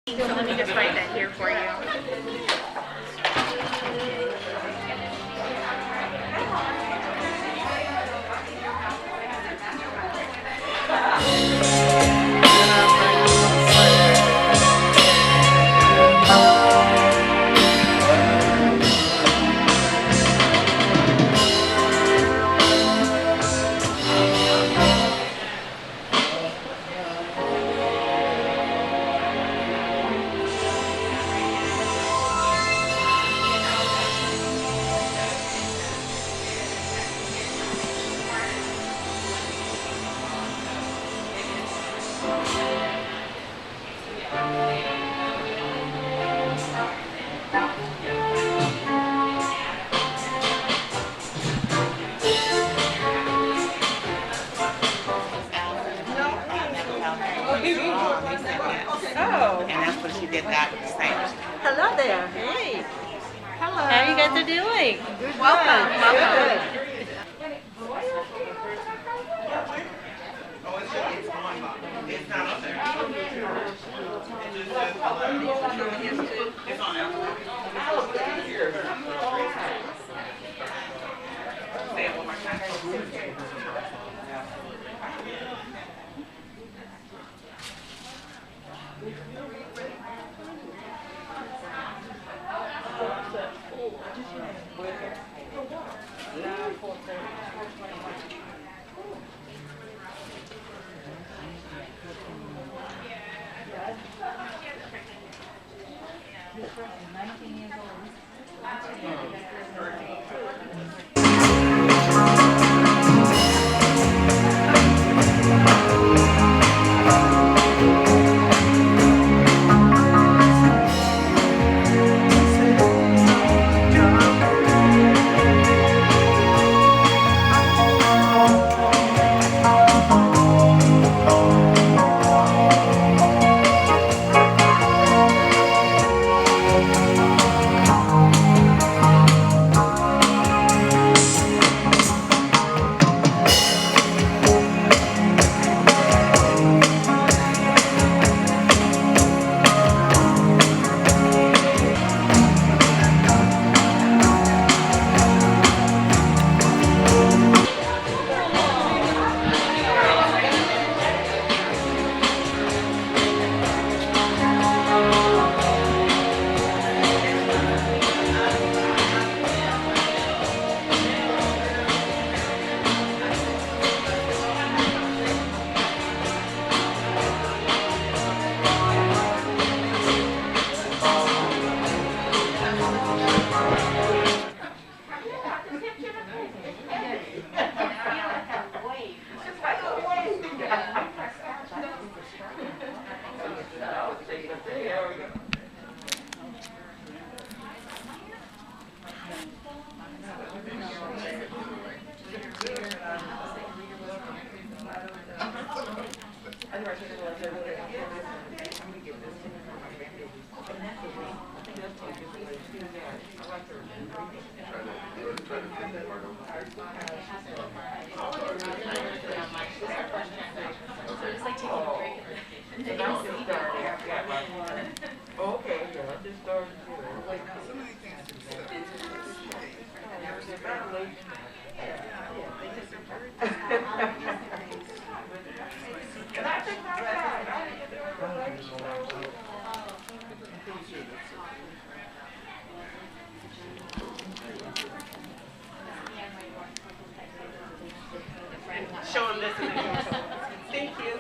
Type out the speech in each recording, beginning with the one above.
So let me just write that here for you. Oh. And that's what she did that same. Hello there. Hey. Hello. How you guys are doing? Good. Welcome. Welcome. It's not up there. It's on there. Say it one more time. Show them this. Thank you.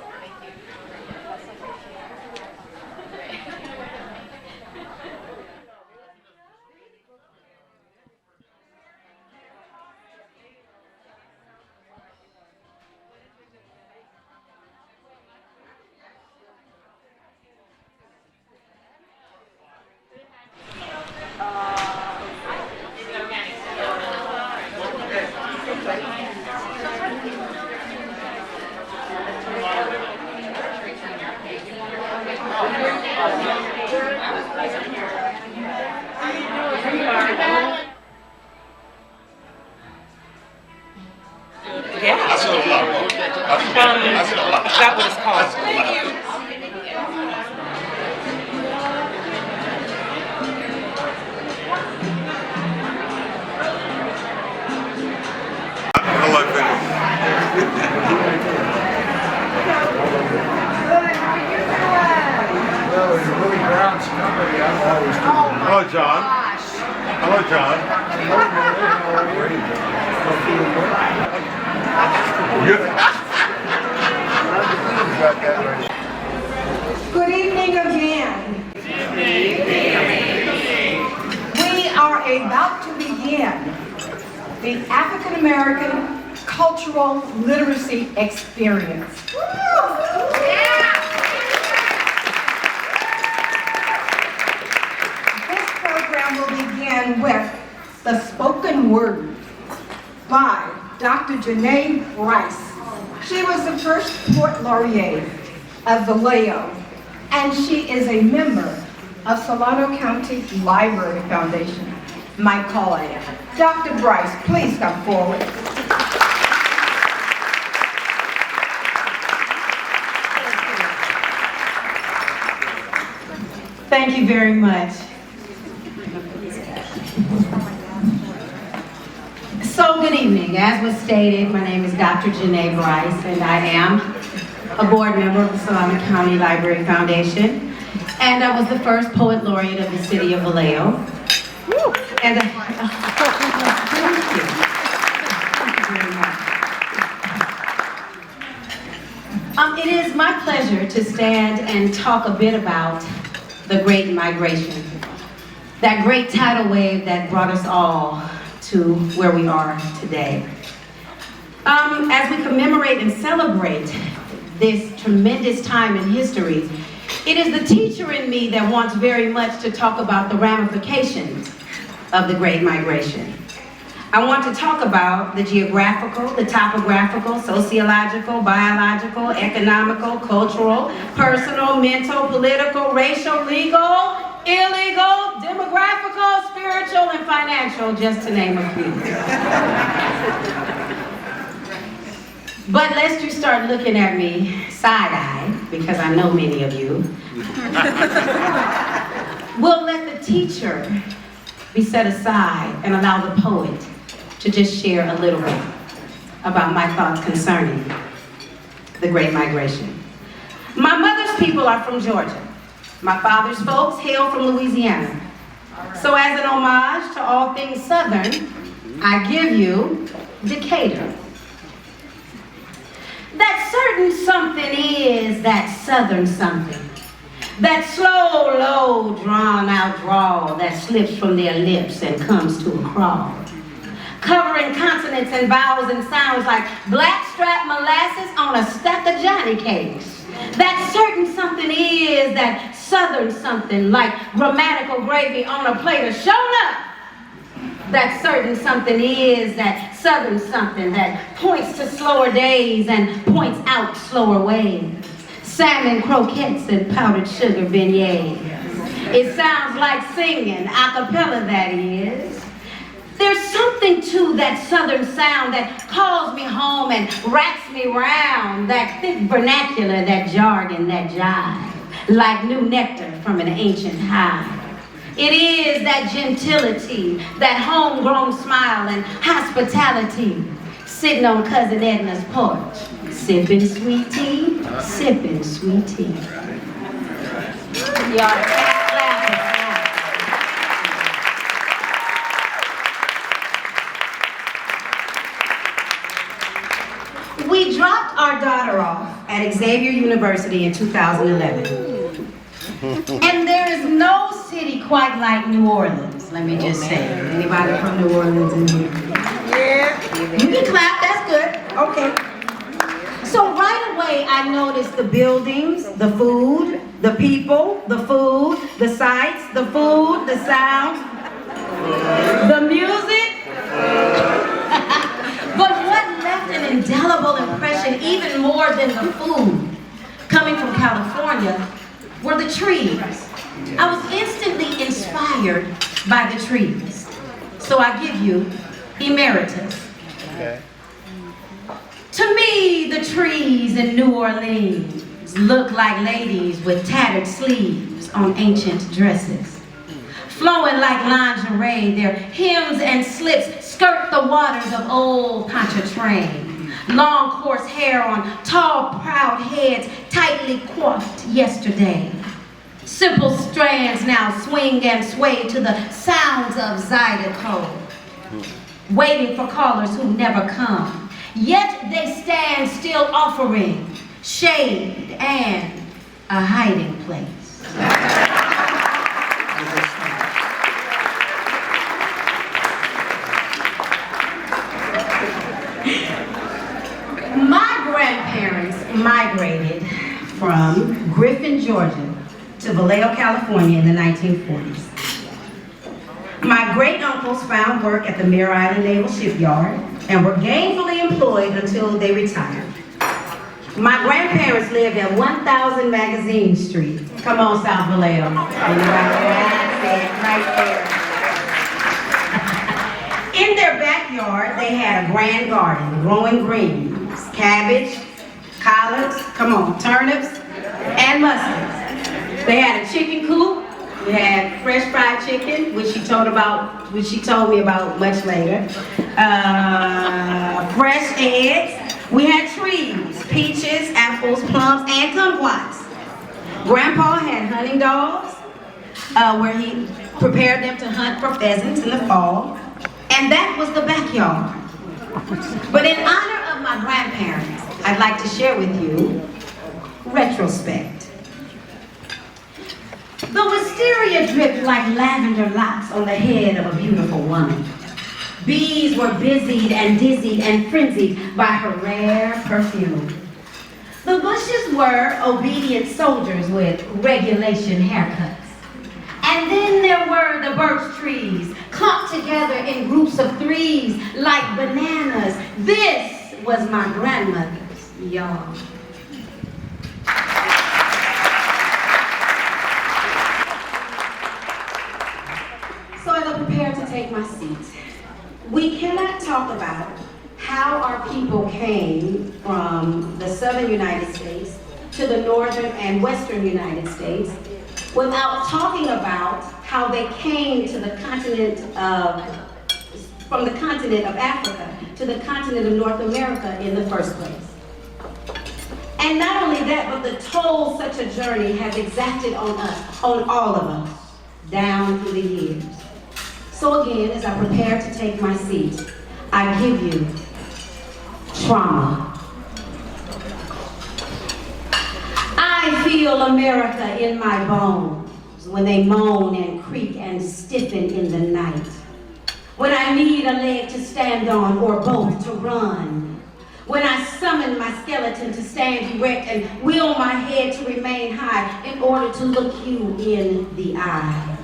Is that what it's called? John. Hello, John. Good evening again. We are about to begin the African American Cultural Literacy Experience. This program will begin with the spoken word by Dr. Juneteenth Bryce. She was the first Poet Laureate of Vallejo, and she is a member of Solano County Library Foundation, my colleague. Dr. Bryce, please come forward. Thank you very much. So good evening. As was stated, my name is Dr. Juneteenth Bryce, and I am a board member of the Solano County Library Foundation, and I was the first Poet Laureate of the city of Vallejo. And thank you. Thank you very much. It is my pleasure to stand and talk a bit about the Great Migration, that great tidal wave that brought us all to where we are today. As we commemorate and celebrate this tremendous time in history, it is the teacher in me that wants very much to talk about the ramifications of the Great Migration. I want to talk about the geographical, the topographical, sociological, biological, economical, cultural, personal, mental, political, racial, legal, illegal, demographical, spiritual, and financial, just to name a few. But lest you start looking at me side-eye, because I know many of you, we'll let the teacher be set aside and allow the poet to just share a little bit about my thoughts concerning the Great Migration. My mother's people are from Georgia. My father's folks hail from Louisiana. So as an homage to all things Southern, I give you Decatur. That certain something is that Southern something. That slow, low, drawn-out drawl that slips from their lips and comes to a crawl. Covering consonants and vowels and sounds like blackstrap molasses on a stack of Johnny cakes. That certain something is that Southern something like grammatical gravy on a plate of show-nuts. That certain something is that Southern something that points to slower days and points out slower ways. Salmon croquettes and powdered sugar beignets. It sounds like singing, a cappella that is. There's something to that Southern sound that calls me home and wraps me round. That thick vernacular, that jargon, that jive. Like new nectar from an ancient hive. It is that gentility, that homegrown smile and hospitality. Sitting on Cousin Edna's porch, sipping sweet tea, sipping sweet tea. You ought to clap and clap. We dropped our daughter off at Xavier University in 2011. And there is no city quite like New Orleans, let me just say. Anybody from New Orleans in here? Yeah. You can clap, that's good. Okay. So right away I noticed the buildings, the food, the people, the food, the sights, the food, the sounds, the music. But what left an indelible impression, even more than the food, coming from California, were the trees. I was instantly inspired by the trees. So I give you Emeritus. Okay. To me, the trees in New Orleans look like ladies with tattered sleeves on ancient dresses. Flowing like lingerie, their hems and slips skirt the waters of old Pontchartrain. Long coarse hair on tall, proud heads, tightly coiffed yesterday. Simple strands now swing and sway to the sounds of zydeco, waiting for callers who never come. Yet they stand still offering shade and a hiding place. My grandparents migrated from Griffin, Georgia to Vallejo, California in the 1940s. My great-uncles found work at the Mirror Island Naval Shipyard and were gainfully employed until they retired. My grandparents lived at 1000 Magazine Street. Come on, South Vallejo. That's it, right there. In their backyard, they had a grand garden, growing greens, cabbage, collards, come on, turnips, and mustards. They had a chicken coop. We had fresh fried chicken, which she told me about much later. Fresh eggs. We had trees, peaches, apples, plums, and kumquats. Grandpa had hunting dogs, where he prepared them to hunt for pheasants in the fall, and that was the backyard. But in honor of my grandparents, I'd like to share with you retrospect. The wisteria dripped like lavender locks on the head of a beautiful woman. Bees were busied and dizzied and frenzied by her rare perfume. The bushes were obedient soldiers with regulation haircuts. And then there were the birch trees, clumped together in groups of threes like bananas. This was my grandmother's yard. So as I prepare to take my seat, we cannot talk about how our people came from the southern United States to the northern and western United States without talking about how they came to the continent from the continent of Africa to the continent of North America in the first place. And not only that, but the toll such a journey has exacted on us, on all of us, down through the years. So again, as I prepare to take my seat, I give you trauma. I feel America in my bones when they moan and creak and stiffen in the night. When I need a leg to stand on or both to run. When I summon my skeleton to stand erect and will my head to remain high in order to look you in the eye.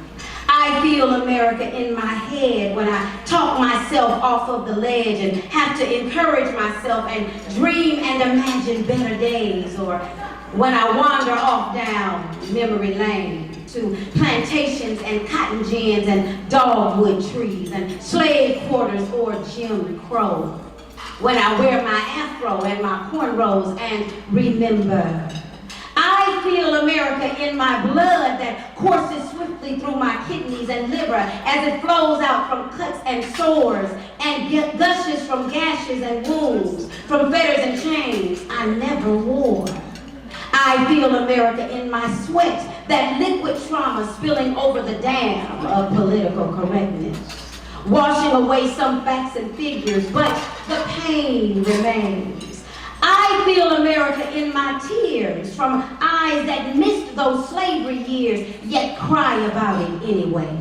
I feel America in my head when I talk myself off of the ledge and have to encourage myself and dream and imagine better days, or when I wander off down memory lane to plantations and cotton gins and dogwood trees and slave quarters or Jim Crow. When I wear my afro and my cornrows and remember. I feel America in my blood that courses swiftly through my kidneys and liver as it flows out from cuts and sores and gushes from gashes and wounds, from fetters and chains I never wore. I feel America in my sweat, that liquid trauma spilling over the dam of political correctness, washing away some facts and figures, but the pain remains. I feel America in my tears from eyes that missed those slavery years, yet cry about it anyway.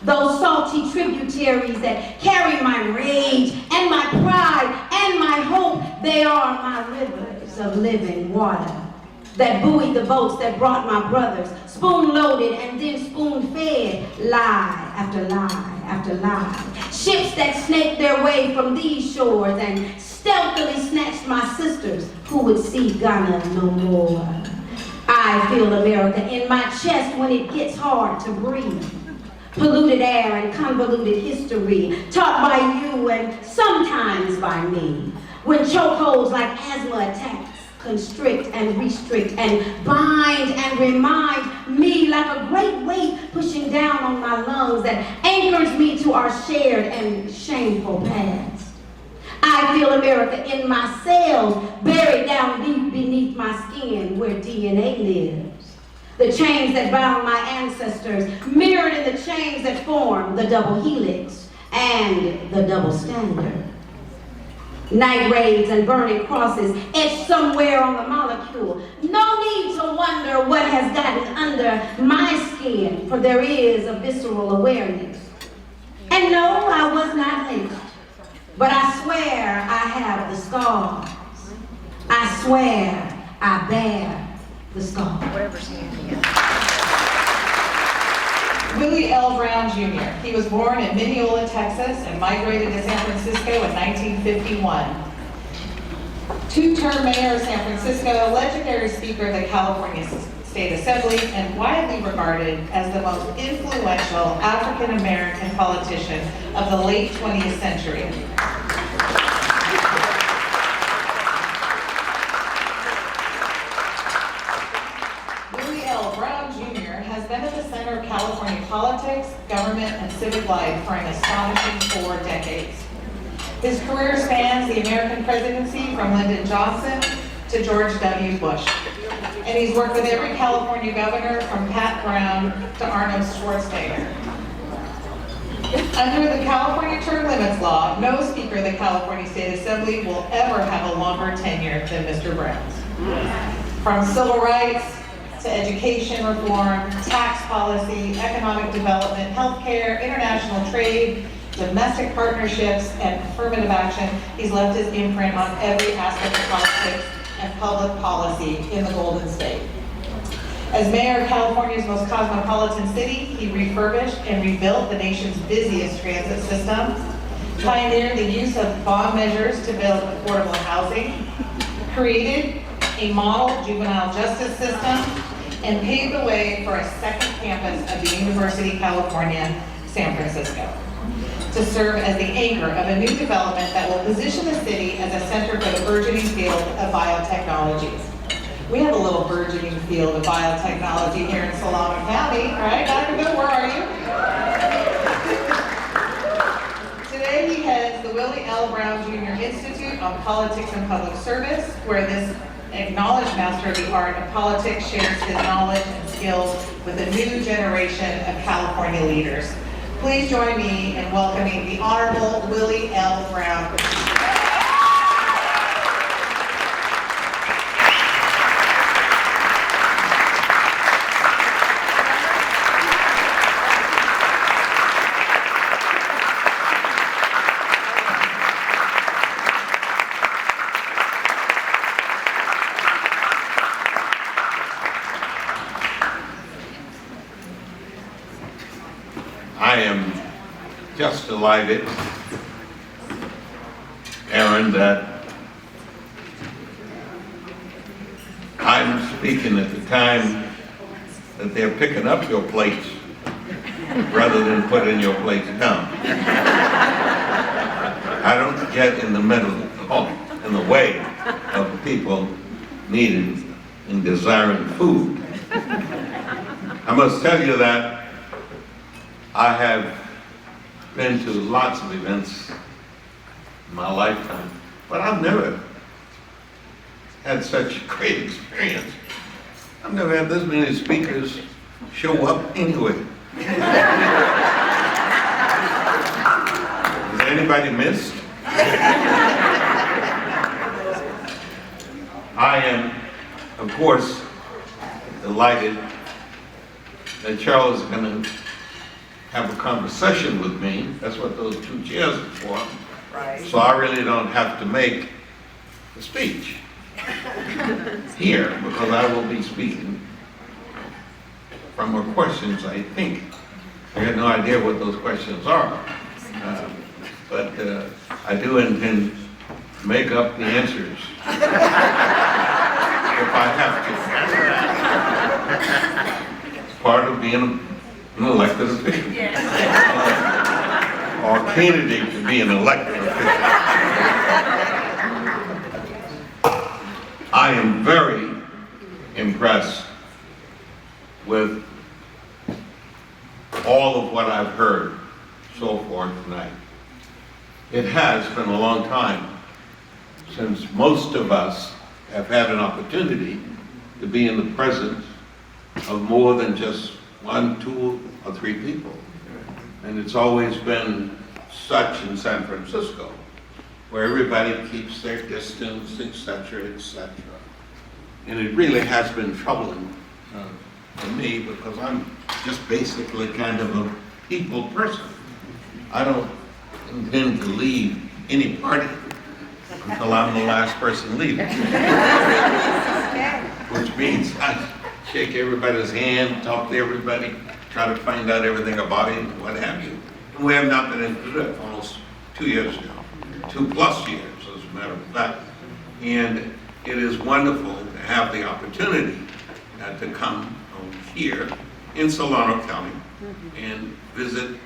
Those salty tributaries that carry my rage and my pride and my hope, they are my rivers of living water that buoyed the boats that brought my brothers, spoon-loaded and then spoon-fed, lie after lie after lie. Ships that snaked their way from these shores and stealthily snatched my sisters who would see Ghana no more. I feel America in my chest when it gets hard to breathe. Polluted air and convoluted history taught by you and sometimes by me. When chokeholds like asthma attacks constrict and restrict and bind and remind me like a great weight pushing down on my lungs that anchors me to our shared and shameful past. I feel America in my cells, buried down deep beneath my skin where DNA lives. The chains that bound my ancestors, mirrored in the chains that form the double helix and the double standard. Night raids and burning crosses etched somewhere on the molecule. No need to wonder what has gotten under my skin, for there is a visceral awareness. And no, I was not lynched, but I swear I have the scars. I swear I bear the scars. Willie L. Brown Jr. He was born in Mineola, Texas, and migrated to San Francisco in 1951. Two-term mayor of San Francisco, legendary speaker of the California State Assembly, and widely regarded as the most influential African-American politician of the late 20th century. Willie L. Brown Jr. has been at the center of California politics, government, and civic life for an astonishing 4 decades. His career spans the American presidency from Lyndon Johnson to George W. Bush. And he's worked with every California governor from Pat Brown to Arnold Schwarzenegger. Under the California term limits law, no speaker of the California State Assembly will ever have a longer tenure than Mr. Brown's. From civil rights to education reform, tax policy, economic development, healthcare, international trade, domestic partnerships, and affirmative action, he's left his imprint on every aspect of politics and public policy in the Golden State. As mayor of California's most cosmopolitan city, he refurbished and rebuilt the nation's busiest transit system, pioneered the use of bond measures to build affordable housing, created a model juvenile justice system, and paved the way for a second campus of the University of California, San Francisco, to serve as the anchor of a new development that will position the city as a center for the burgeoning field of biotechnologies. We have a little burgeoning field of biotechnology here in Solano County, right? Dr. Bill, where are you? Today he heads the Willie L. Brown Jr. Institute on Politics and Public Service, where this acknowledged master of the art of politics shares his knowledge and skills with a new generation of California leaders. Please join me in welcoming the Honorable Willie L. Brown. I am just delighted, Aaron, that I'm speaking at the time that they're picking up your plates rather than putting your plates down. I don't get in the middle, in the way of people needing and desiring food. I must tell you that I have been to lots of events in my lifetime, but I've never had such a great experience. I've never had this many speakers show up anyway. Has anybody missed? I am, of course, delighted that Charles is going to have a conversation with me. That's what those 2 chairs are for. Right. So I really don't have to make a speech here, because I will be speaking from her questions, I think. I have no idea what those questions are. But I do intend to make up the answers if I have to. It's part of being an elected official. Or candidate to be an elected official. I am very impressed with all of what I've heard so far tonight. It has been a long time since most of us have had an opportunity to be in the presence of more than just 1, 2, or 3 people. And it's always been such in San Francisco, where everybody keeps their distance, etc., etc. And it really has been troubling for me, because I'm just basically kind of a people person. I don't intend to leave any party until I'm the last person leaving. Which means I shake everybody's hand, talk to everybody, try to find out everything about him, what have you. And we have not been able to do it for almost 2 years now, 2+ years, as a matter of fact. And it is wonderful to have the opportunity to come here in Solano County and visit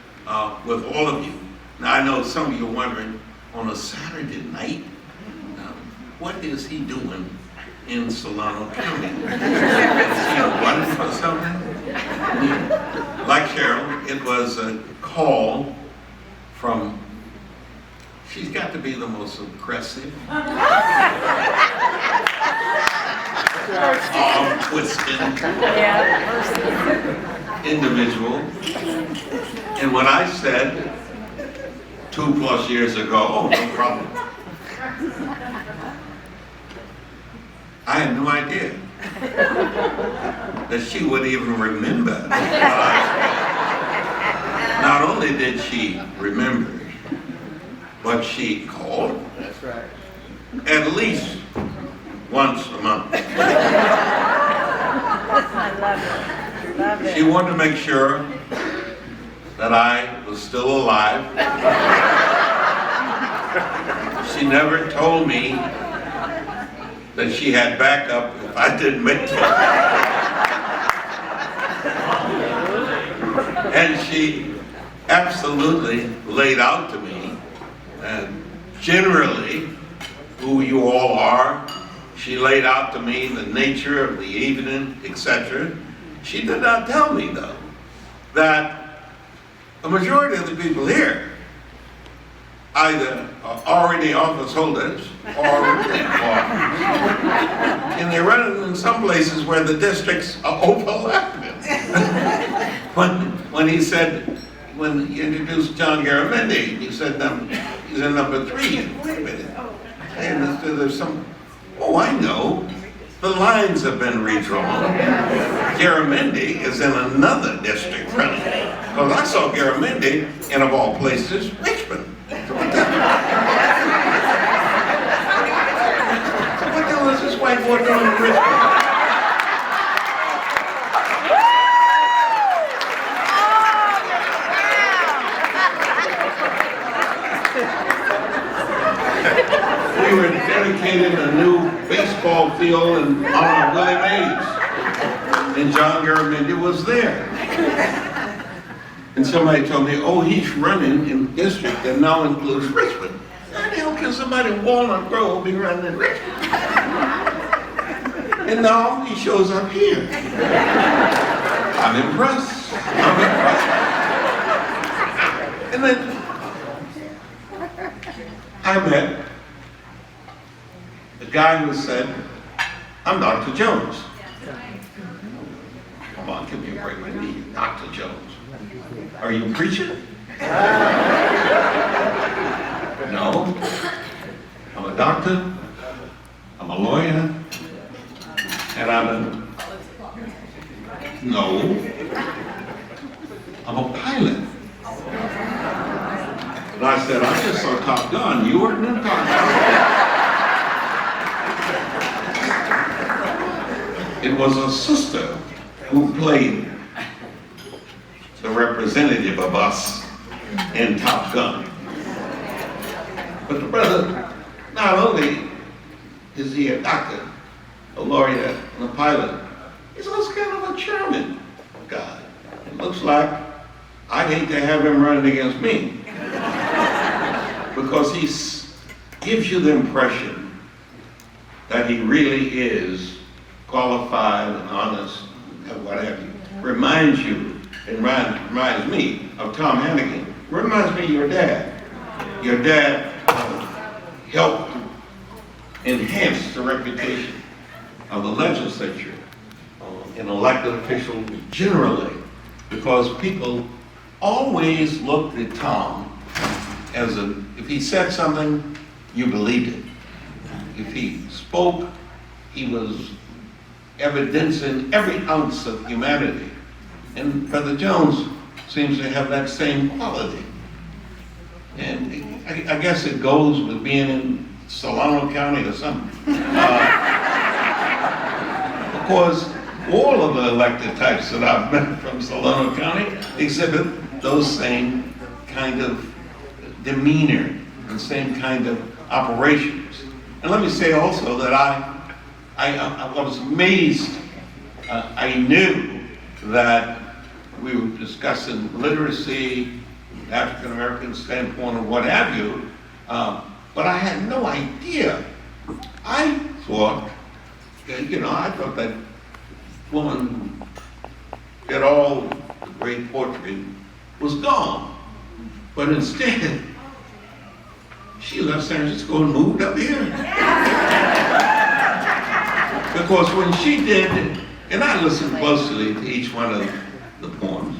with all of you. Now, I know some of you are wondering, on a Saturday night, what is he doing in Solano County? Is he running for something? Like Cheryl, it was a call from, she's got to be the most aggressive, arm-twisting individual. And when I said 2+ years ago, oh, no problem, I had no idea that she would even remember. Not only did she remember, but she called. That's right. At least once a month. I love it. Love it. She wanted to make sure that I was still alive. She never told me that she had backup if I didn't make it. And she absolutely laid out to me generally who you all are. She laid out to me the nature of the evening, etc. She did not tell me, though, that the majority of the people here either are already office holders or running for. And they're running in some places where the districts are overlapping. When he said, when he introduced John Garamendi, he said he's in number 3. Wait a minute. And there's some, oh, I know. The lines have been redrawn. Garamendi is in another district running. Because I saw Garamendi in, of all places, Richmond. So what the hell is this white boy doing in Richmond? We were dedicating a new baseball field in honor of Willie Mays. And John Garamendi was there. And somebody told me, oh, he's running in the district that now includes Richmond. How the hell can somebody in Walnut Grove be running in Richmond? And now he shows up here. I'm impressed. And then I met the guy who said, I'm Dr. Jones. Come on, give me a break with me, Dr. Jones. Are you preaching? No. I'm a doctor, I'm a lawyer, and no. I'm a pilot. And I said, I just saw Top Gun. You weren't in Top Gun. It was a sister who played the representative of us in Top Gun. But the brother, not only is he a doctor, a lawyer, and a pilot, he's also kind of a chairman guy. It looks like I'd hate to have him running against me. Because he gives you the impression that he really is qualified and honest and what have you. Reminds you, and reminds me of Tom Hannigan. Reminds me of your dad. Your dad helped enhance the reputation of the legislature in elected officials generally, because people always looked at Tom as if he said something, you believed it. If he spoke, he was evidencing every ounce of humanity. And Brother Jones seems to have that same quality. And I guess it goes with being in Solano County or something. Because all of the elected types that I've met from Solano County exhibit those same kind of demeanor and same kind of operations. And let me say also that I was amazed. I knew that we were discussing literacy, African American standpoint, or what have you, but I had no idea. I thought that woman who did all the great poetry was gone. But instead, she left San Francisco and moved up here. Because when she did, and I listened closely to each one of the poems,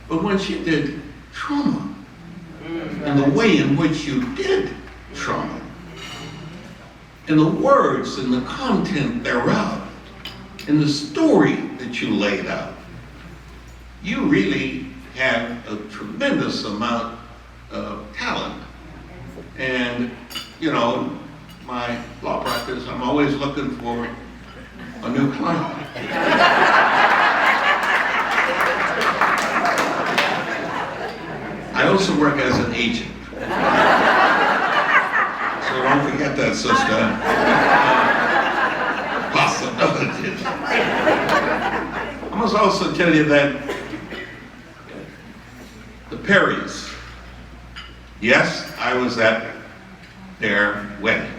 but when she did trauma, and the way in which you did trauma, and the words and the content thereof, and the story that you laid out, you really have a tremendous amount of talent. And, my law practice, I'm always looking for a new client. I also work as an agent. So don't forget that, sister. Possibilities. I must also tell you that the Perrys, yes, I was at their wedding.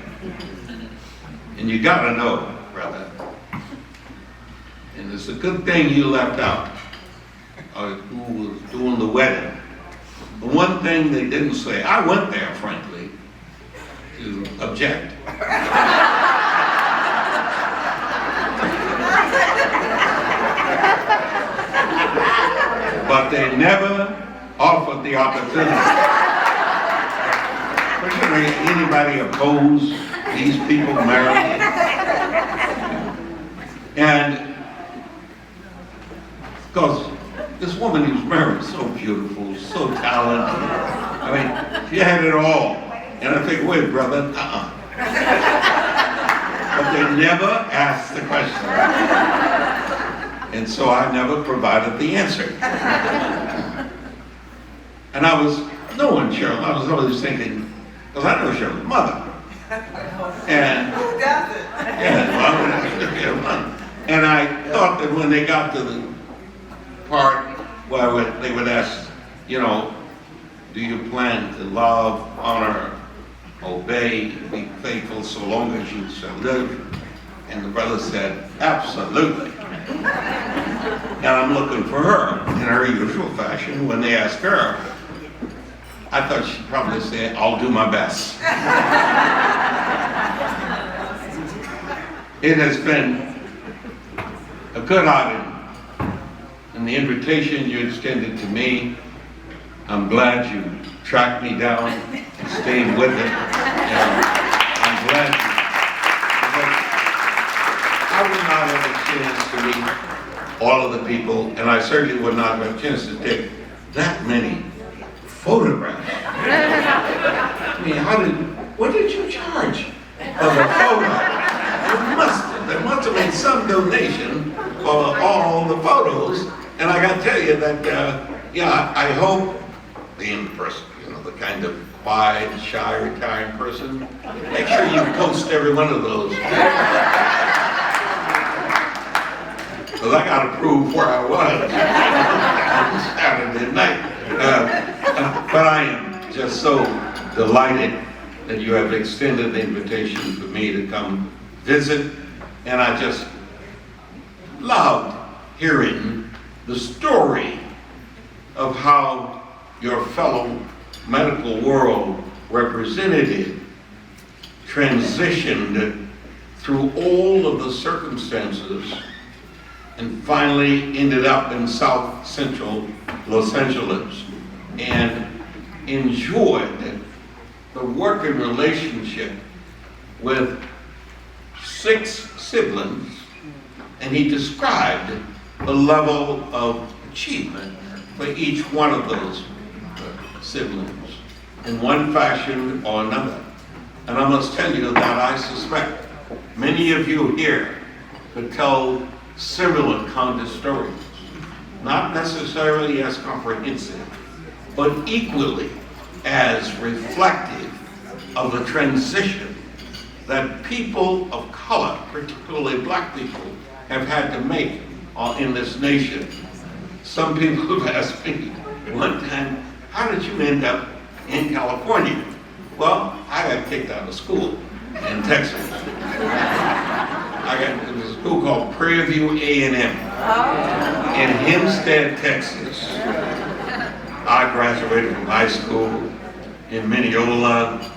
And you gotta know, brother, and it's a good thing you left out who was doing the wedding. The one thing they didn't say, I went there, frankly, to object. But they never offered the opportunity. Anybody oppose these people marrying? And because this woman who's married, so beautiful, so talented. I mean, she had it all. And I think, wait, brother, But they never asked the question. And so I never provided the answer. And I was knowing Cheryl, I was always thinking, because I know Cheryl's mother. And who doesn't? Yeah, well, and I thought that when they got to the part where they would ask, do you plan to love, honor, obey, be faithful so long as you shall live? And the brother said, absolutely. And I'm looking for her in her usual fashion. When they ask her, I thought she'd probably say, I'll do my best. It has been a good outing. And the invitation you extended to me, I'm glad you tracked me down and stayed with it. And I'm glad because I would not have a chance to meet all of the people, and I certainly would not have a chance to take that many photographs. I mean, what did you charge for the photo? There must have been some donation for all the photos. And I got to tell you that, I hope being the person, the kind of quiet, shy, retired person, make sure you post every one of those. Because I got to prove where I was on Saturday night. But I am just so delighted that you have extended the invitation for me to come visit. And I just loved hearing the story of how your fellow medical world representative transitioned through all of the circumstances and finally ended up in South Central Los Angeles and enjoyed the working relationship with 6 siblings, and he described the level of achievement for each one of those siblings in one fashion or another. And I must tell you that I suspect many of you here could tell similar kind of stories, not necessarily as comprehensive, but equally as reflective of the transition that people of color, particularly black people, have had to make in this nation. Some people have asked me one time, how did you end up in California? Well, I got kicked out of school in Texas. It was a school called Prairie View A&M in Hempstead, Texas. I graduated from high school in Mineola,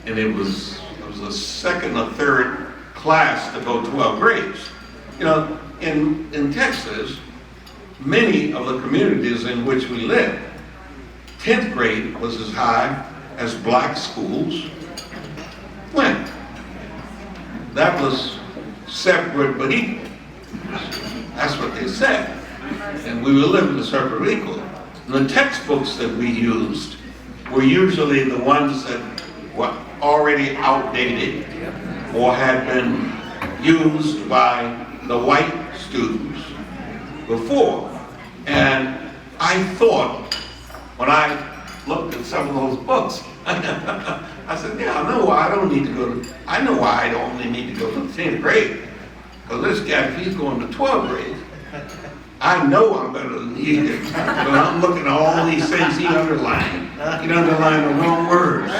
and it was a second or third class to go 12 grades. You know, in Texas, many of the communities in which we live, 10th grade was as high as black schools went. That was separate but equal. That's what they said. And we were living a separate but equal. And the textbooks that we used were usually the ones that were already outdated or had been used by the white students before. And I thought, when I looked at some of those books, I said, yeah, I know why I don't need to go to, I know why I only need to go to the 10th grade. Because this guy, if he's going to 12th grade, I know I'm better than he is. But I'm looking at all these things he underlined. He underlined the wrong words.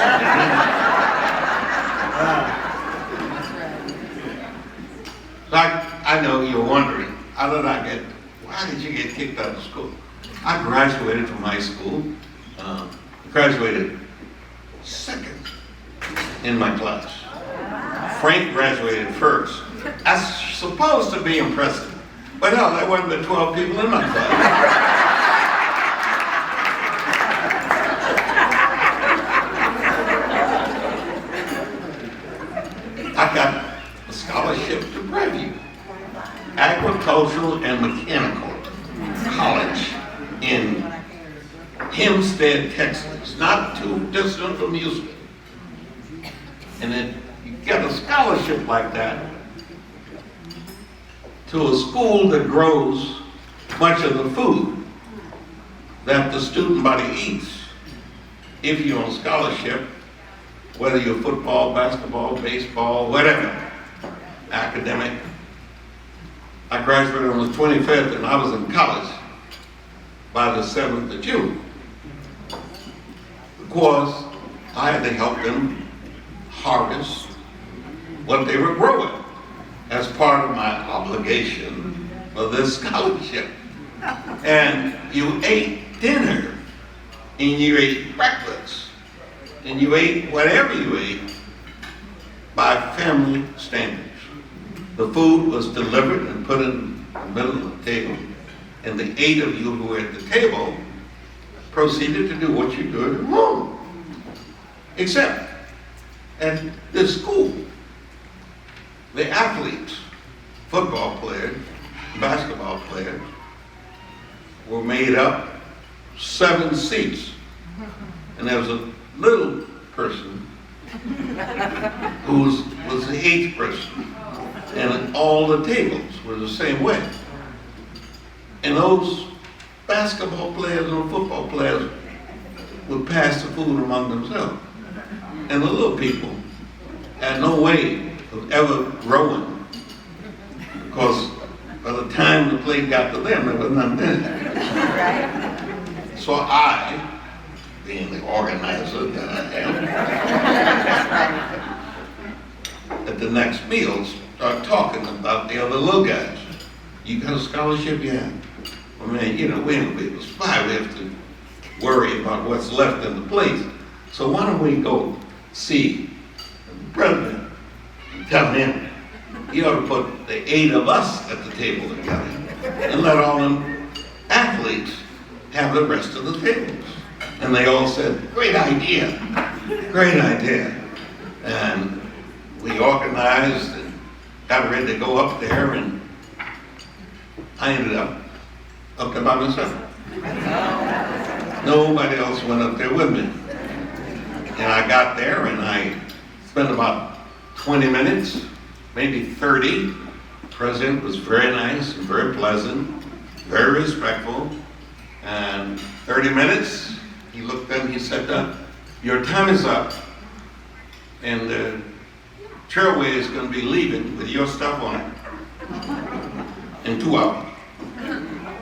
I know you're wondering, why did you get kicked out of school? I graduated from high school, graduated second in my class. Frank graduated first. That's supposed to be impressive, but no, there wasn't but 12 people in my class. I got a scholarship to Prairie View, agricultural and mechanical college in Hempstead, Texas, not too distant from Houston. And then you get a scholarship like that to a school that grows much of the food that the student body eats. If you're on scholarship, whether you're football, basketball, baseball, whatever, academic. I graduated on the 25th and I was in college by the 7th of June. Of course, I had to help them harvest what they were growing as part of my obligation for this scholarship. And you ate dinner, and you ate breakfast, and you ate whatever you ate by family standards. The food was delivered and put in the middle of the table, and the 8 of you who were at the table proceeded to do what you do at home. Except at this school, the athletes, football players, basketball players, were made up 7 seats. And there was a little person who was the 8th person. And all the tables were the same way. And those basketball players and football players would pass the food among themselves. And the little people had no way of ever growing, because by the time the plate got to them, there was nothing in it. So I, being the organizer that I am, at the next meal, start talking about the other little guys. You got a scholarship? Yeah. Well, man, you know, we ain't gonna be able to survive. We have to worry about what's left in the plate. So why don't we go see the president and tell him he ought to put the 8 of us at the table together and let all them athletes have the rest of the tables. And they all said, great idea, great idea. And we organized and got ready to go up there, and I ended up there by myself. Nobody else went up there with me. And I got there and I spent about 20 minutes, maybe 30. The president was very nice and very pleasant, very respectful. And 30 minutes, he looked at me, he said, your time is up. And the trailway is going to be leaving with your stuff on it in 2 hours.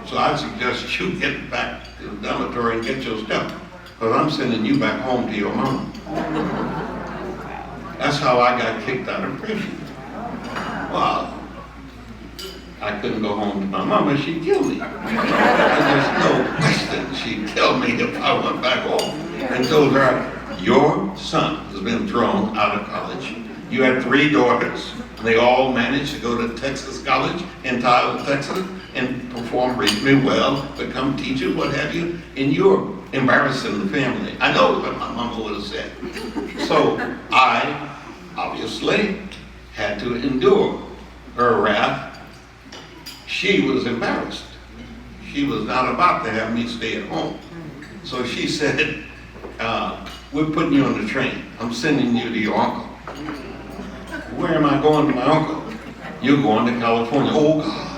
So I suggest you get back to the dormitory and get your stuff, because I'm sending you back home to your mama. That's how I got kicked out of prison. Well, I couldn't go home to my mama, she'd kill me. And there's no question she'd kill me if I went back home and told her, your son has been thrown out of college. You had 3 daughters, and they all managed to go to Texas College in Tyler, Texas, and perform reasonably well, become teachers, what have you, and you're embarrassing the family. I know what my mama would have said. So I obviously had to endure her wrath. She was embarrassed. She was not about to have me stay at home. So she said, we're putting you on the train. I'm sending you to your uncle. Where am I going to my uncle? You're going to California. Oh, God.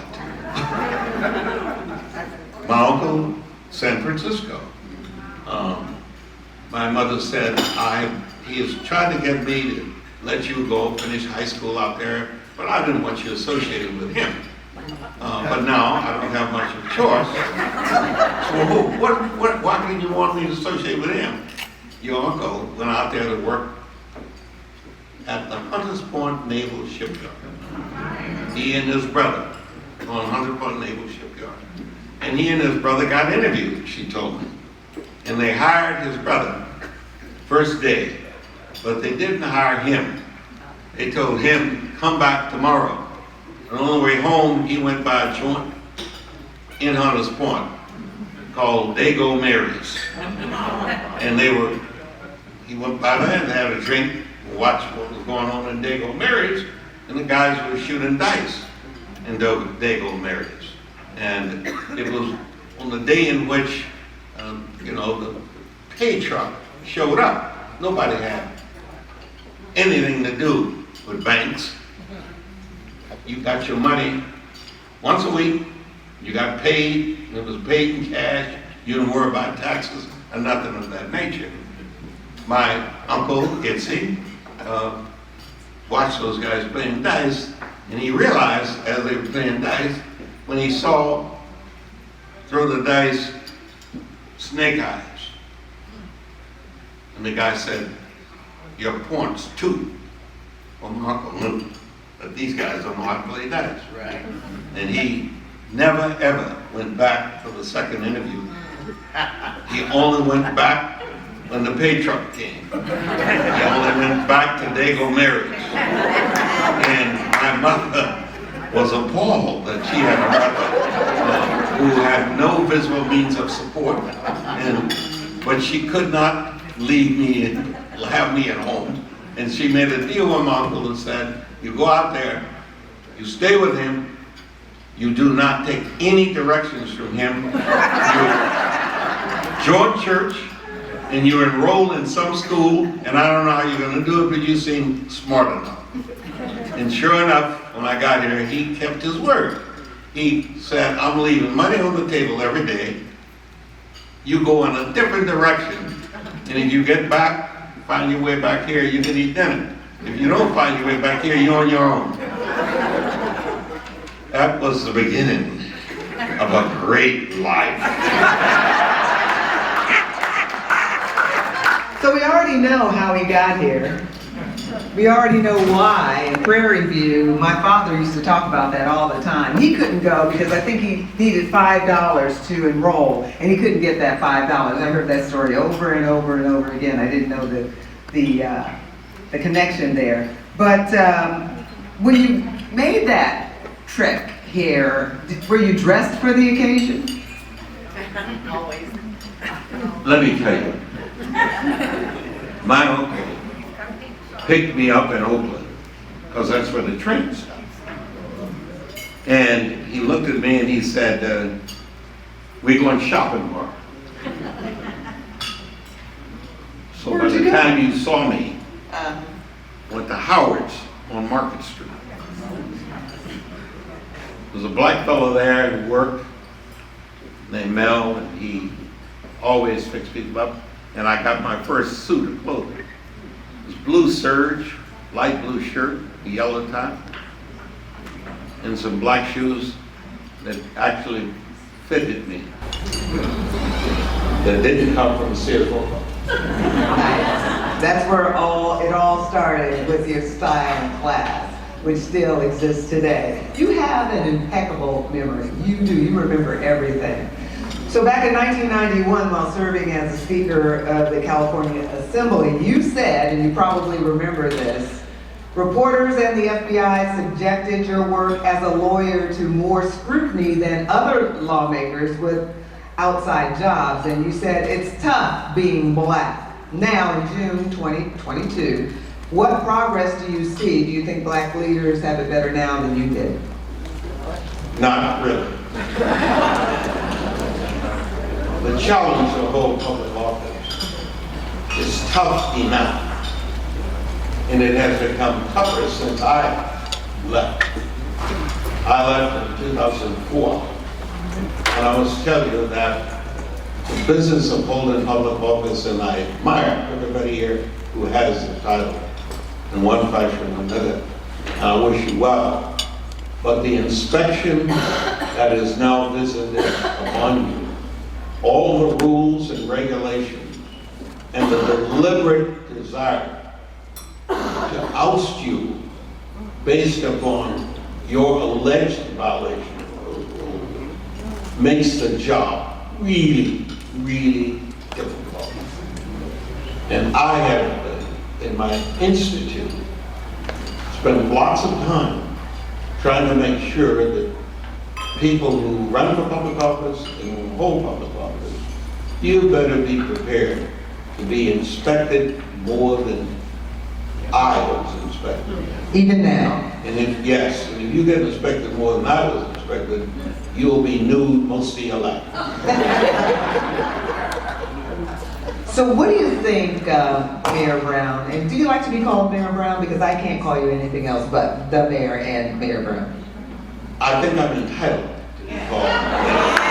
My uncle, San Francisco. My mother said, he is trying to get me to let you go finish high school out there, but I didn't want you associated with him. But now I don't have much of a choice. So why did you want me to associate with him? Your uncle went out there to work at the Hunters Point Naval Shipyard. He and his brother on Hunters Point Naval Shipyard. And he and his brother got interviewed, she told me. And they hired his brother first day, but they didn't hire him. They told him, come back tomorrow. And on the way home, he went by a joint in Hunters Point called Dago Mary's. And he went by there and had a drink and watched what was going on in Dago Mary's, and the guys were shooting dice in Dago Mary's. And it was on the day in which, the pay truck showed up. Nobody had anything to do with banks. You got your money once a week, you got paid, and it was paid in cash. You didn't worry about taxes or nothing of that nature. My uncle, Itzy, watched those guys playing dice, and he realized as they were playing dice, when he saw throw the dice snake eyes. And the guy said, your point's 2. Well, my uncle knew that these guys don't know how to play dice. Right. And he never ever went back for the second interview. He only went back when the pay truck came. He only went back to Dago Mary's. And my mother was appalled that she had a brother who had no visible means of support. But she could not leave me and have me at home. And she made a deal with my uncle and said, you go out there, you stay with him, you do not take any directions from him. You join church, and you enroll in some school, and I don't know how you're going to do it, but you seem smart enough. And sure enough, when I got here, he kept his word. He said, I'm leaving money on the table every day. You go in a different direction, and if you get back, find your way back here, you can eat dinner. If you don't find your way back here, you're on your own. That was the beginning of a great life. So we already know how he got here. We already know why. In Prairie View, my father used to talk about that all the time. He couldn't go because I think he needed $5 to enroll, and he couldn't get that $5. I heard that story over and over and over again. I didn't know the connection there. But when you made that trek here. Were you dressed for the occasion? Always. Let me tell you, my uncle picked me up in Oakland, because that's where the train stopped. And he looked at me and he said, we're going shopping tomorrow. So by Where'd you the go? time you saw me, went to Howard's on Market Street. There was a black fellow there who worked, named Mel, and he always fixed people up. And I got my first suit of clothing. It was blue serge, light blue shirt, a yellow tie, and some black shoes that actually fitted me. That didn't come from Sears Roebuck. That's where it all started, with your style and class, which still exists today. You have an impeccable memory. You do. You remember everything. So back in 1991, while serving as the Speaker of the California Assembly, you said, and you probably remember this, reporters and the FBI subjected your work as a lawyer to more scrutiny than other lawmakers with outside jobs. And you said, it's tough being black. Now, in June 2022, what progress do you see? Do you think black leaders have it better now than you did? Not really. The challenge of whole public office is tough enough, and it has become tougher since I left. I left in 2004, and I must tell you that the business of holding public office, and I admire everybody here who has the title in one fashion or another, and I wish you well, but the inspection that is now visited upon you, all the rules and regulations, and the deliberate desire to oust you based upon your alleged violation of those rules makes the job really, really difficult. And I have, in my institute, spent lots of time trying to make sure that people who run for public office and who hold public office, you better be prepared to be inspected more than I was inspected. Even now? And if you get inspected more than I was inspected, you will be nude most of your life. So what do you think, Mayor Brown, and do you like to be called Mayor Brown? Because I can't call you anything else but the Mayor and Mayor Brown. I think I'm entitled to be called Mayor.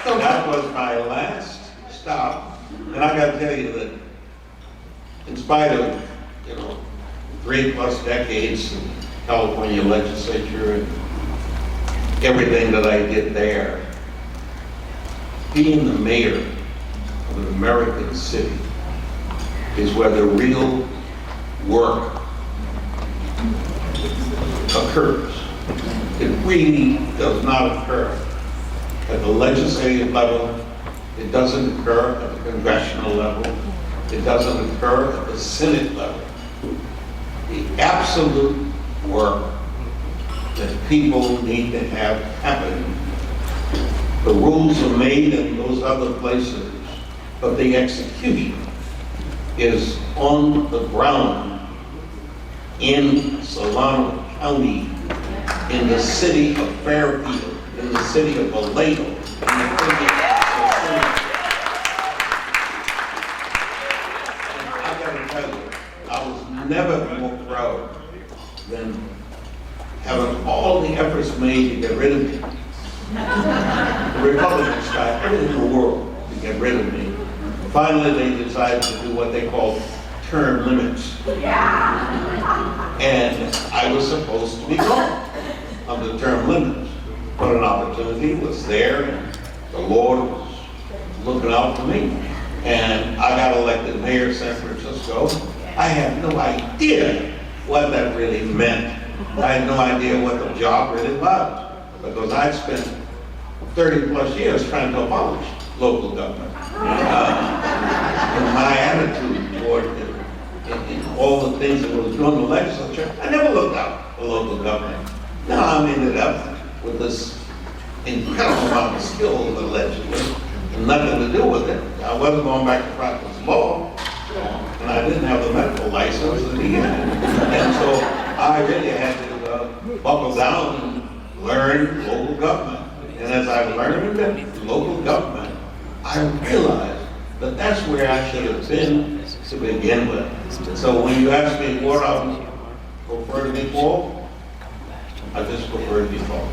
So That was my last stop, and I gotta tell you that in spite of, 3+ decades in California legislature and everything that I did there, being the mayor of an American city is where the real work occurs. It really does not occur at the legislative level. It doesn't occur at the congressional level. It doesn't occur at the Senate level. The absolute work that people need to have happen. The rules are made in those other places, but the execution is on the ground in Solano County, in the city of Fairfield, in the city of Vallejo, in the city of I gotta tell you, I was never more proud than having all the efforts made to get rid of me. The Republicans tried everything in the world to get rid of me. Finally, they decided to do what they call term limits. And I was supposed to be gone on the term limits. But an opportunity was there, and the Lord was looking out for me. And I got elected mayor of San Francisco. I had no idea what that really meant. I had no idea what the job really was, because I'd spent 30+ years trying to abolish local government. And my attitude toward it all the things that was doing the legislature, I never looked out for local government. Now I'm ended up with this incredible amount of skill in the legislature and nothing to do with it. I wasn't going back to practice law, and I didn't have the medical license that he had. And so I really had to buckle down and learn local government. And as I learned local government, I realized that that's where I should have been to begin with. So when you ask me what I prefer to be for, I just prefer to be for.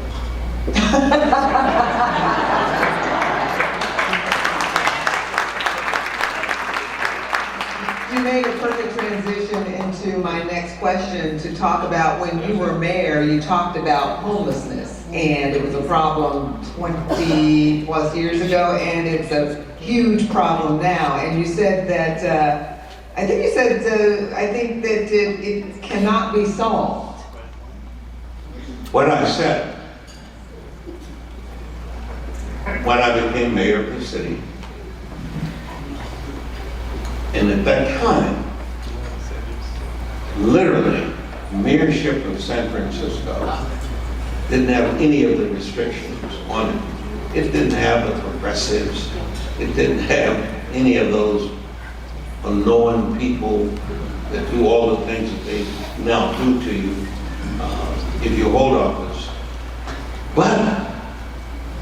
You made a perfect transition into my next question to talk about when you were mayor, you talked about homelessness. And it was a problem 20 plus years ago, and it's a huge problem now. And you said that, I think that it cannot be solved. What I said when I became mayor of the city, and at that time, literally, mayorship of San Francisco didn't have any of the restrictions on it. It didn't have the progressives. It didn't have any of those annoying people that do all the things that they now do to you if you hold office. But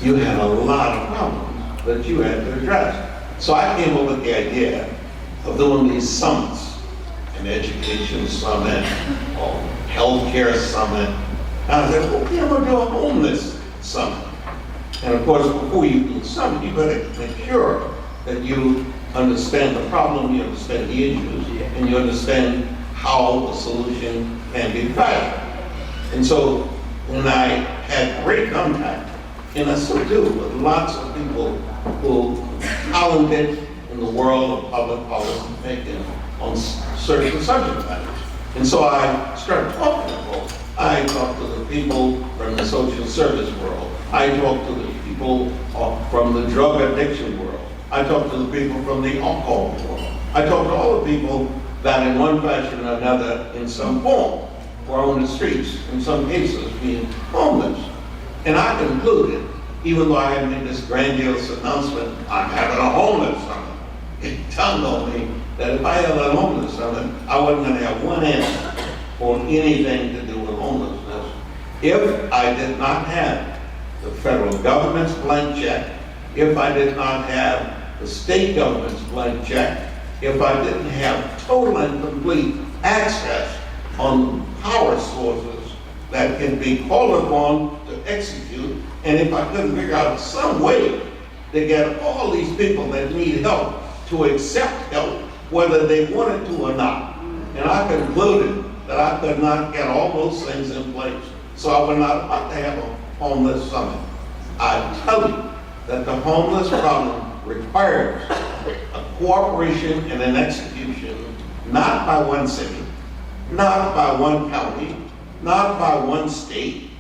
you had a lot of problems that you had to address. So I came up with the idea of doing these summits, an education summit or healthcare summit. And I said, well, we're going to do a homeless summit. And of course, before you do the summit, you better make sure that you understand the problem, you understand the issues, and you understand how the solution can be found. And so when I had great contact, and I still do, with lots of people who are talented in the world of public policy making on certain subject matters. And so I started talking to people. I talked to the people from the social service world. I talked to the people from the drug addiction world. I talked to the people from the alcohol world. I talked to all the people that in one fashion or another, in some form, were on the streets, in some cases being homeless. And I concluded, even though I had made this grandiose announcement, I'm having a homeless summit, it dawned on me that if I had a homeless summit, I wasn't going to have one answer for anything to do with homelessness if I did not have the federal government's blank check, if I did not have the state government's blank check, if I didn't have total and complete access on power sources that can be called upon to execute, and if I couldn't figure out some way to get all these people that need help to accept help, whether they wanted to or not. And I concluded that I could not get all those things in place, so I would not have to have a homeless summit. I tell you that the homeless problem requires a cooperation and an execution, not by one city, not by one county, not by one state,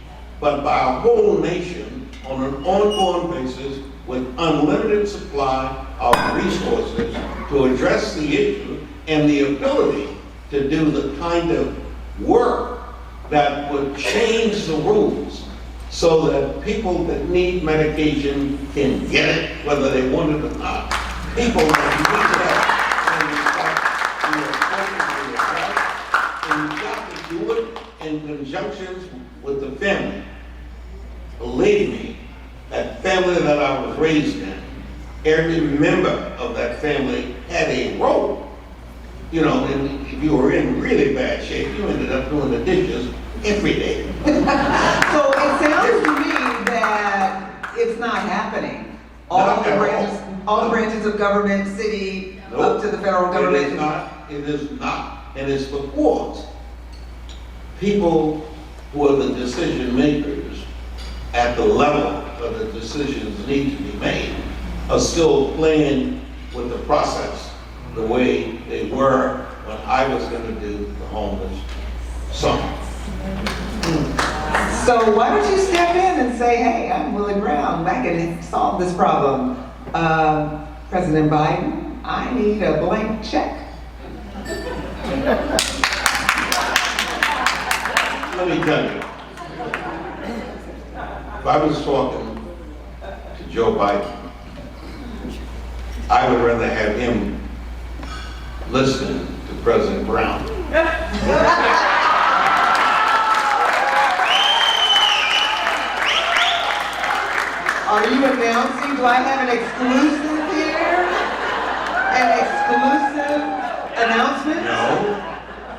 but by a whole nation on an ongoing basis with unlimited supply of resources to address the issue and the ability to do the kind of work that would change the rules so that people that need medication can get it whether they want it or not. People that need that, and you've got to do it in conjunction with the family. Believe me, that family that I was raised in, every member of that family had a role. You know, and if you were in really bad shape, you ended up doing the dishes every day. So it sounds to me that it's not happening. All the branches of government, city, up to the federal government. It is not, and it's because people who are the decision makers at the level of the decisions need to be made are still playing with the process the way they were when I was going to do the homeless summit. So why don't you step in and say, hey, I'm Willie Brown, I can solve this problem. President Biden, I need a blank check. Let me tell you, if I was talking to Joe Biden, I would rather have him listening to President Brown. Are you announcing, do I have an exclusive here? An exclusive announcement?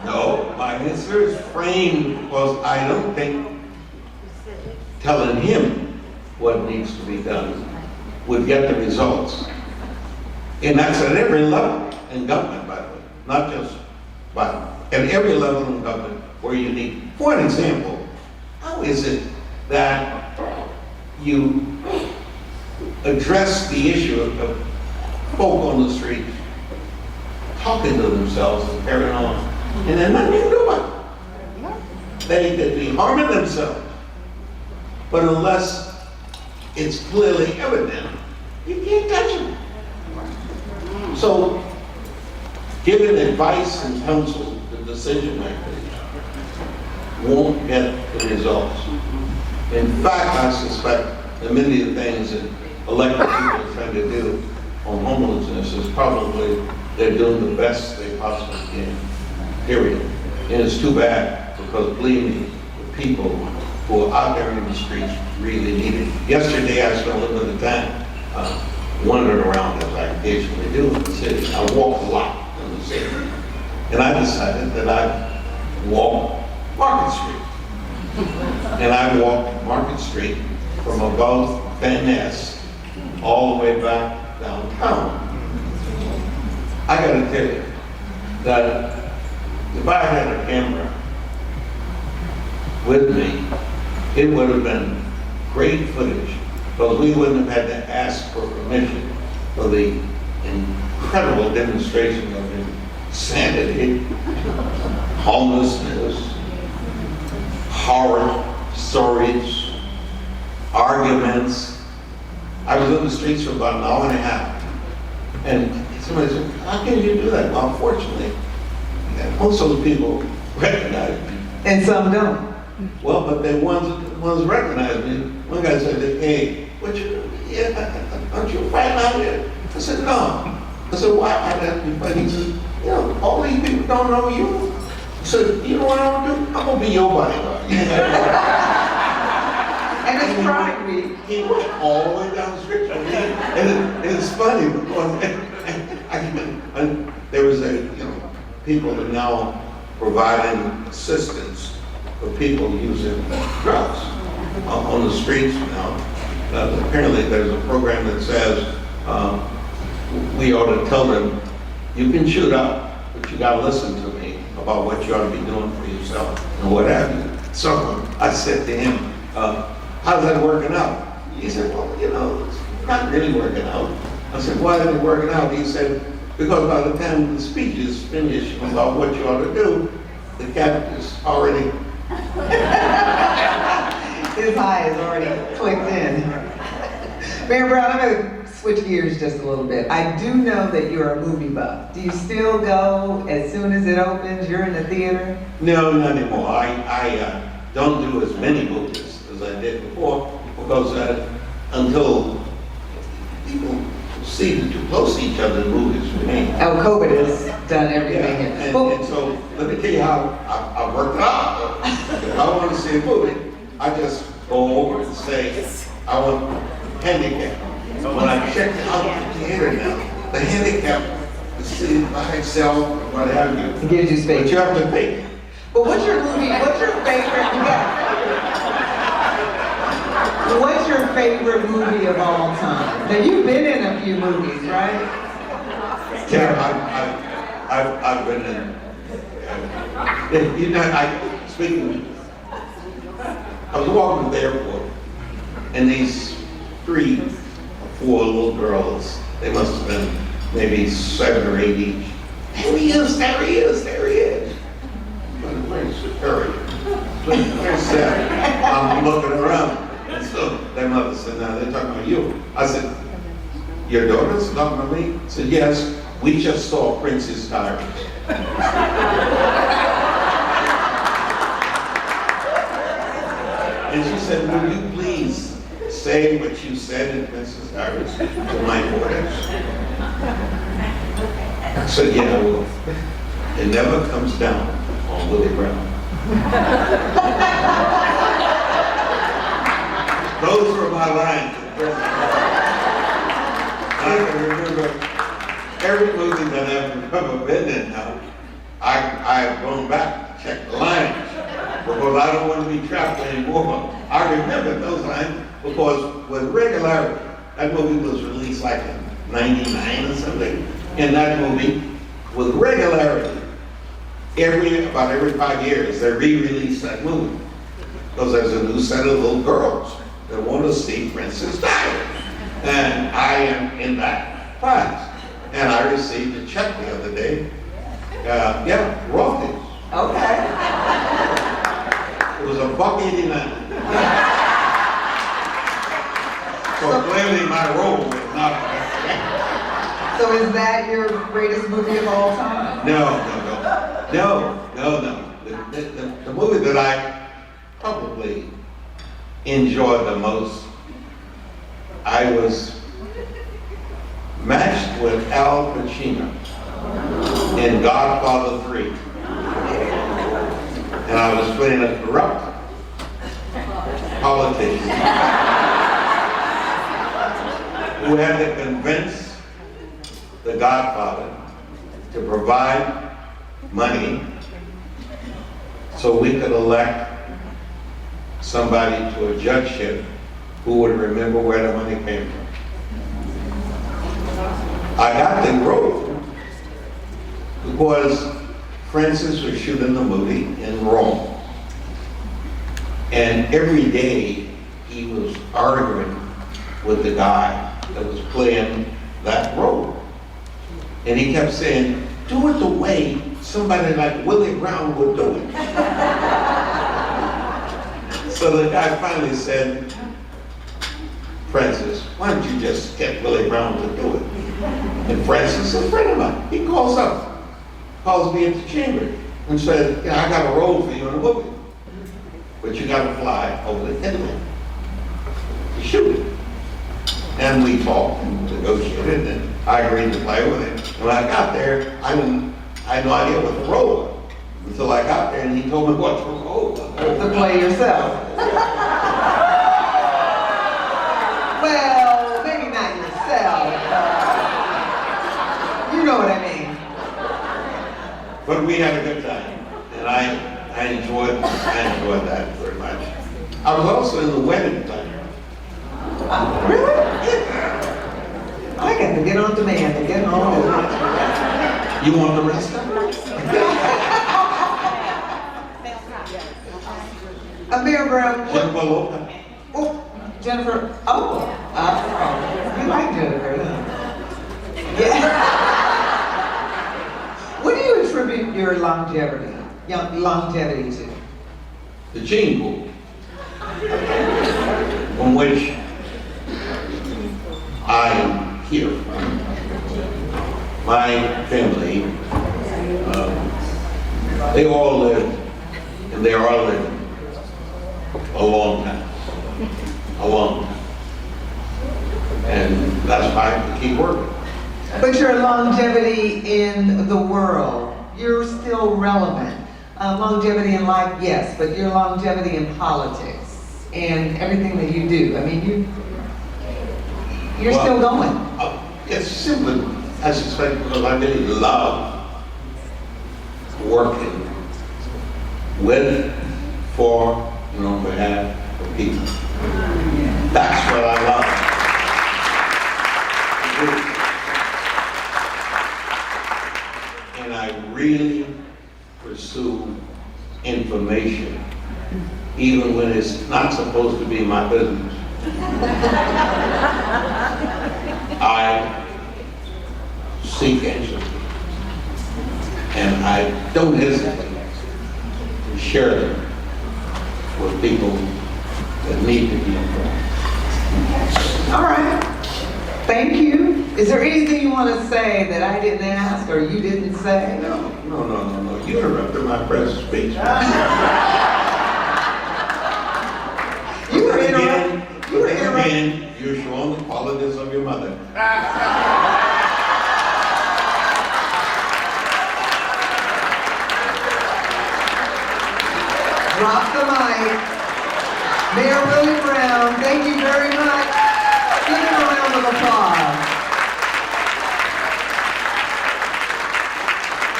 No, my answer is framed because I don't think telling him what needs to be done would get the results. And that's at every level in government, by the way, not just Biden. At every level in government where you need, for an example, how is it that you address the issue of folk on the street talking to themselves and carrying on, and then nothing you can do about it? They could be harming themselves, but unless it's clearly evident, you can't touch them. So, giving advice and counsel to decision makers won't get the results. In fact, I suspect that many of the things that elected people are trying to do on homelessness is probably they're doing the best they possibly can, period. And it's too bad, because believe me, the people who are out there in the streets really need it. Yesterday, I spent a little bit of time wandering around, as I occasionally do in the city. I walk a lot in the city. And I decided that I'd walk Market Street. And I walked Market Street from above Van Ness all the way back downtown. I gotta tell you that if I had a camera with me, it would have been great footage, because we wouldn't have had to ask for permission for the incredible demonstration of insanity, homelessness, horror stories, arguments. I was in the streets for about an hour and a half, and somebody said, "How can you do that?" Well, unfortunately, most of those people recognize me. And some don't. Well, but the ones recognize me. One guy said, "Hey, what you doing? Yeah, aren't you fighting out here?" I said, "No." I said, "Why am I not fighting?" He said, "You know, all these people don't know you." I said, "You know what I'm gonna do? I'm gonna be your bodyguard." And it's Pride Week. He went all the way down the street. And it's funny because there was people are now providing assistance for people using drugs on the streets now. Apparently there's a program that says we ought to tell them, you can shoot up, but you gotta listen to me about what you ought to be doing for yourself and what have you. So I said to him, how's that working out? He said, well, it's not really working out. I said, why isn't it working out? He said, because by the time the speech is finished about what you ought to do, the cap is already... His eye is already clicked in. Mayor Brown, I'm going to switch gears just a little bit. I do know that you're a movie buff. Do you still go as soon as it opens? You're in the theater? No, not anymore. I don't do as many movies as I did before, because until people see the too close to each other in movies for me. Oh, COVID has done everything. Yeah, and so let me tell you how I worked it out. If I want to see a movie, I just go over and say, I want handicap. When I check out the theater now, the handicap is seated by itself, what have you. It gives you space. But you have to pay. But what's your movie, what's your favorite, what's your favorite movie of all time? Now, you've been in a few movies, right? Yeah, I've been in, speaking, I was walking to the airport, and these 3 or 4 little girls, they must have been maybe 7 or 8 each. There he is, there he is, there he is. Where's Superior? Where's Sarah? I'm looking around. And so their mother said, "Now they're talking about you." I said, "Your daughter's talking about me?" I said, "Yes, we just saw Prince's Diaries." And she said, "Will you please say what you said in Mrs. Harris to my daughters?" I said, "Yeah, I will. It never comes down on Willie Brown." Those were my lines at present. I can remember every movie that I've ever been in now. I've gone back to check the lines because I don't want to be trapped anymore. I remember those lines because with regularity, that movie was released like in '99 or something. In that movie, with regularity, about every 5 years, they re-release that movie because there's a new set of little girls that want to see Princess Diaries. And I am in that class. And I received a check the other day. Royalties. Okay. It was $1.89. So clearly my role was not. So is that your greatest movie of all time? No. The movie that I probably enjoyed the most, I was matched with Al Pacino in Godfather 3. And I was playing a corrupt politician who had to convince the Godfather to provide money so we could elect somebody to a judgeship who would remember where the money came from. I got the role because Francis was shooting the movie in Rome. And every day he was arguing with the guy that was playing that role. And he kept saying, "Do it the way somebody like Willie Brown would do it." So the guy finally said, "Francis, why don't you just get Willie Brown to do it?" And Francis, a friend of mine, he calls me at the chamber and said, "I got a role for you in the movie, but you got to fly over to Italy to shoot it." And we talked and negotiated, and I agreed to play with him. When I got there, I had no idea what the role was until I got there, and he told me what the role was. To play yourself. Well, maybe not yourself. You know what I mean. But we had a good time, and I enjoyed that very much. I was also in the wedding planner. Really? I got to get on demand and get on with it. You want the rest of it? Mayor Brown, Jennifer Lopez. Jennifer, you like Jennifer, huh? Yeah. What do you attribute your longevity to? The gene pool, from which I am here from. My family, they all lived, and they are living, a long time. And that's why I have to keep working. But your longevity in the world, you're still relevant. Longevity in life, yes, but your longevity in politics and everything that you do. I mean, you're still going. It's simply, I suspect, because I really love working with, for, on behalf of people. That's what I love. And I really pursue information, even when it's not supposed to be my business. I seek answers, and I don't hesitate to share them with people that need to be informed. All right. Thank you. Is there anything you want to say that I didn't ask or you didn't say? No. You interrupted my press speech. You were interrupting. You were interrupting. Again, you're showing the qualities of your mother. Drop the mic. Mayor Willie Brown, thank you very much. Give him a round of applause.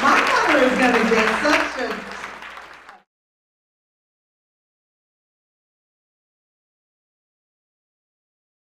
My mother is going to get some